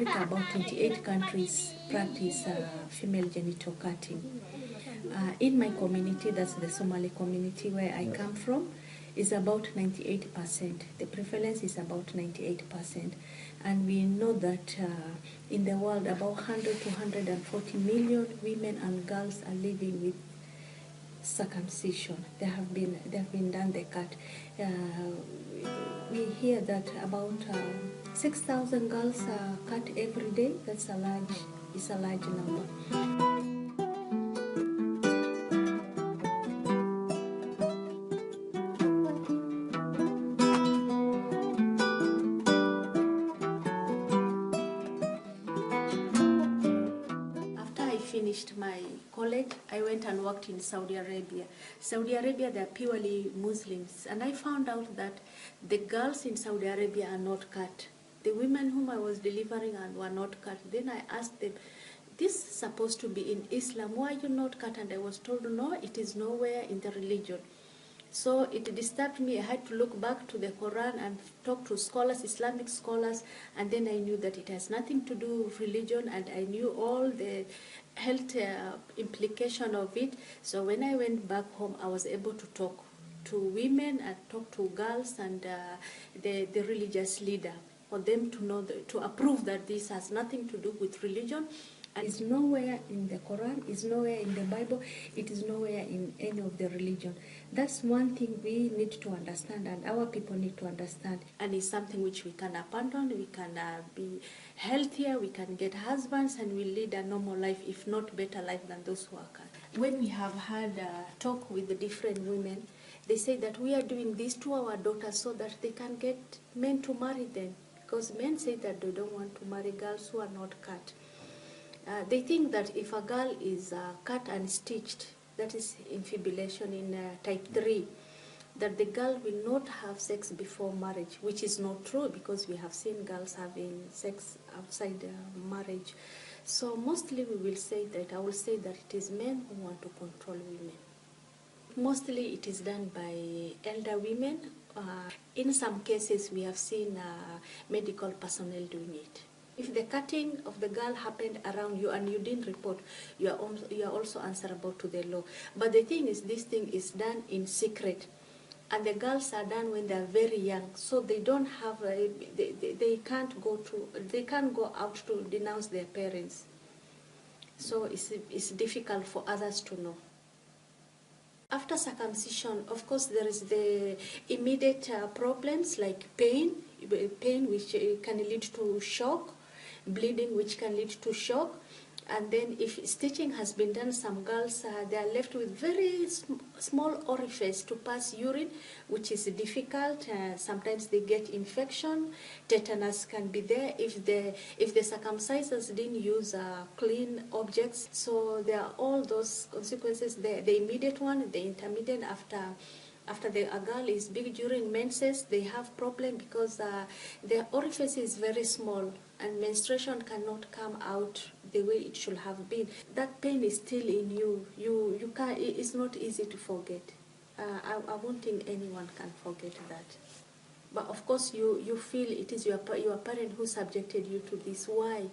Africa, about 28 countries practice female genital cutting. In my community, that's the Somali community where I come from, is about 98%. The prevalence is about 98%. And we know that in the world, about 100 to 140 million women and girls are living with circumcision. They have been done the cut. We hear that about 6,000 girls are cut every day. That's a large number. Finished my college, I went and worked in Saudi Arabia. Saudi Arabia, they're purely Muslims, and I found out that the girls in Saudi Arabia are not cut. The women whom I was delivering and were not cut. Then I asked them, this is supposed to be in Islam, why are you not cut? And I was told, no, it is nowhere in the religion. So it disturbed me. I had to look back to the Quran and talk to scholars, Islamic scholars, and then I knew that it has nothing to do with religion, and I knew all the health implication of it. So when I went back home, I was able to talk to women and talk to girls and the religious leader for them to know, to approve that this has nothing to do with religion. And it's nowhere in the Quran, it's nowhere in the Bible, it is nowhere in any of the religion. That's one thing we need to understand, and our people need to understand. And it's something which we can abandon, we can be healthier, we can get husbands, and we lead a normal life, if not better life than those who are cut. When we have had a talk with the different women, they say that we are doing this to our daughters so that they can get men to marry them. Because men say that they don't want to marry girls who are not cut. They think that if a girl is cut and stitched, that is infibulation in type 3, that the girl will not have sex before marriage, which is not true, because we have seen girls having sex outside marriage. So mostly we will say that, I will say that it is men who want to control women. Mostly it is done by elder women. In some cases we have seen medical personnel doing it. If the cutting of the girl happened around you and you didn't report, you are also answerable to the law. But the thing is, this thing is done in secret, and the girls are done when they are very young, so they don't have they can't go out to denounce their parents. So it's difficult for others to know. After circumcision, of course, there is the immediate problems like pain which can lead to shock, bleeding which can lead to shock, and then if stitching has been done, some girls they are left with very small orifice to pass urine, which is difficult. Sometimes they get infection, tetanus can be there if the circumcisers didn't use clean objects. So there are all those consequences there. The immediate one, the intermediate, after a girl is big during menses, they have problem because their orifice is very small and menstruation cannot come out the way it should have been. That pain is still in you. You can't. It's not easy to forget. I won't think anyone can forget that. But of course, you feel it is your parent who subjected you to this. Why?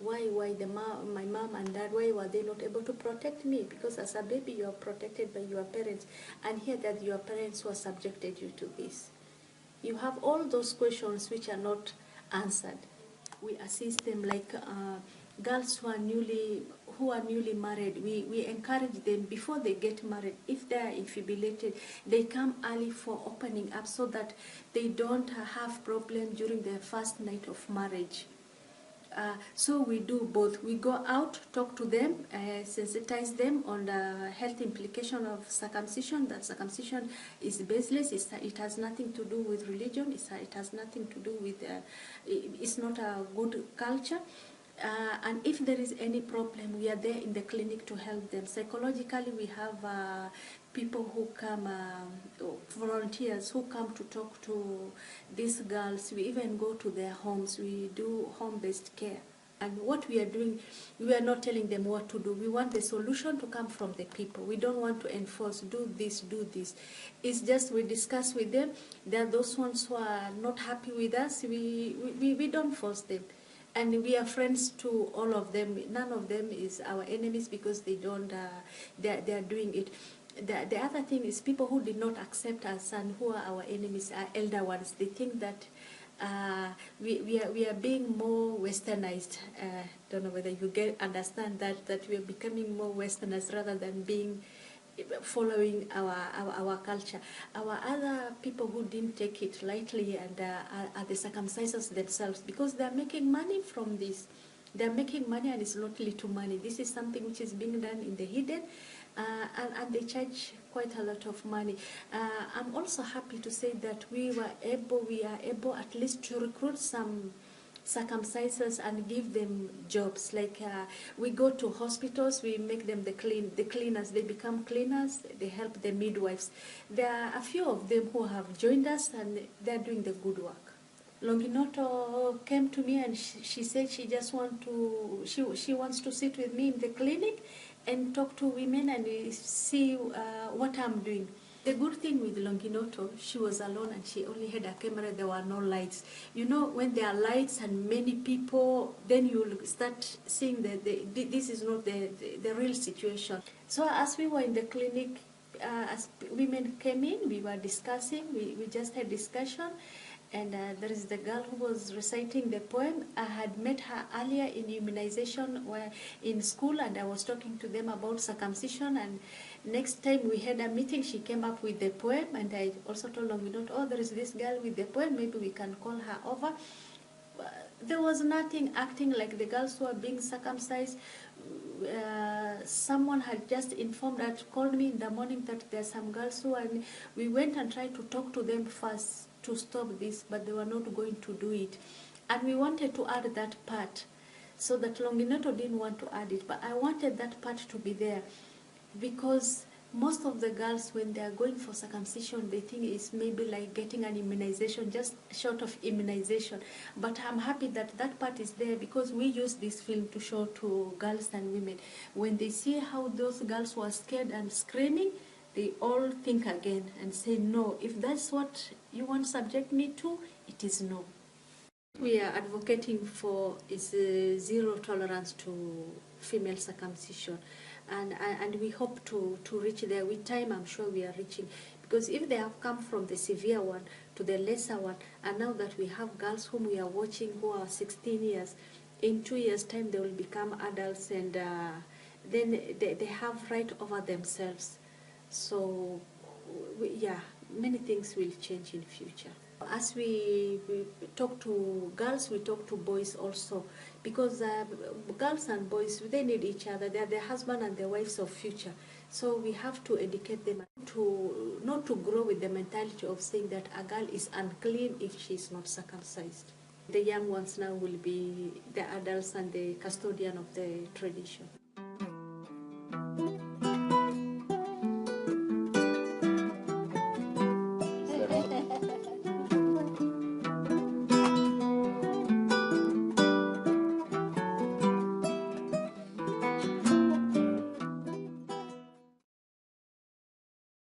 My mom and dad, why were they not able to protect me? Because as a baby, you are protected by your parents, and here that your parents who subjected you to this. You have all those questions which are not answered. We assist them like girls who are newly married. We encourage them before they get married. If they are infibulated, they come early for opening up so that they don't have problem during their first night of marriage. So we do both. We go out, talk to them, sensitize them on the health implication of circumcision, that circumcision is baseless, it has nothing to do with religion, it has nothing to do with, it's not a good culture. And if there is any problem, we are there in the clinic to help them. Psychologically, we have people who come, volunteers who come to talk to these girls. We even go to their homes. We do home-based care. And what we are doing, we are not telling them what to do. We want the solution to come from the people. We don't want to enforce, do this, do this. It's just we discuss with them. There are those ones who are not happy with us. We don't force them. And we are friends to all of them. None of them is our enemies because they don't. They are doing it. The other thing is people who did not accept us and who are our enemies are elder ones. They think that we are being more westernized. Don't know whether you understand that we are becoming more westernized rather than being following our culture. Our other people who didn't take it lightly and are the circumcisers themselves, because they are making money from this. They are making money, and it's not little money. This is something which is being done in the hidden, and they charge quite a lot of money. I'm also happy to say that we are able at least to recruit some circumcisers and give them jobs. Like we go to hospitals, we make them the cleaners. They become cleaners. They help the midwives. There are a few of them who have joined us, and they're doing the good work. Longinotto came to me and she said she just she wants to sit with me in the clinic and talk to women and see what I'm doing. The good thing with Longinotto, she was alone and she only had a camera. There were no lights. You know, when there are lights and many people, then you start seeing that this is not the real situation. So as we were in the clinic, as women came in, we were discussing. We just had discussion. And there is the girl who was reciting the poem. I had met her earlier in immunization in school, and I was talking to them about circumcision. And next time we had a meeting, she came up with the poem, and I also told Longinotto, oh, there is this girl with the poem, maybe we can call her over. There was nothing acting like the girls who are being circumcised. Someone had just called me in the morning that there are some girls who are, we went and tried to talk to them first to stop this, but they were not going to do it. And we wanted to add that part, so that Longinotto didn't want to add it, but I wanted that part to be there, because most of the girls, when they are going for circumcision, they think it's maybe like getting an immunization, just short of immunization. But I'm happy that that part is there, because we use this film to show to girls and women. When they see how those girls were scared and screaming, they all think again and say, no, if that's what you want to subject me to, it is no. We are advocating for is zero tolerance to female circumcision, and we hope to reach there. With time, I'm sure we are reaching, because if they have come from the severe one to the lesser one, and now that we have girls whom we are watching who are 16 years, in 2 years' time they will become adults, and then they have right over themselves. So, yeah, many things will change in future. As we talk to girls, we talk to boys also, because girls and boys, they need each other. They are the husband and the wives of future. So we have to educate them to not to grow with the mentality of saying that a girl is unclean if she is not circumcised. The young ones now will be the adults and the custodian of the tradition.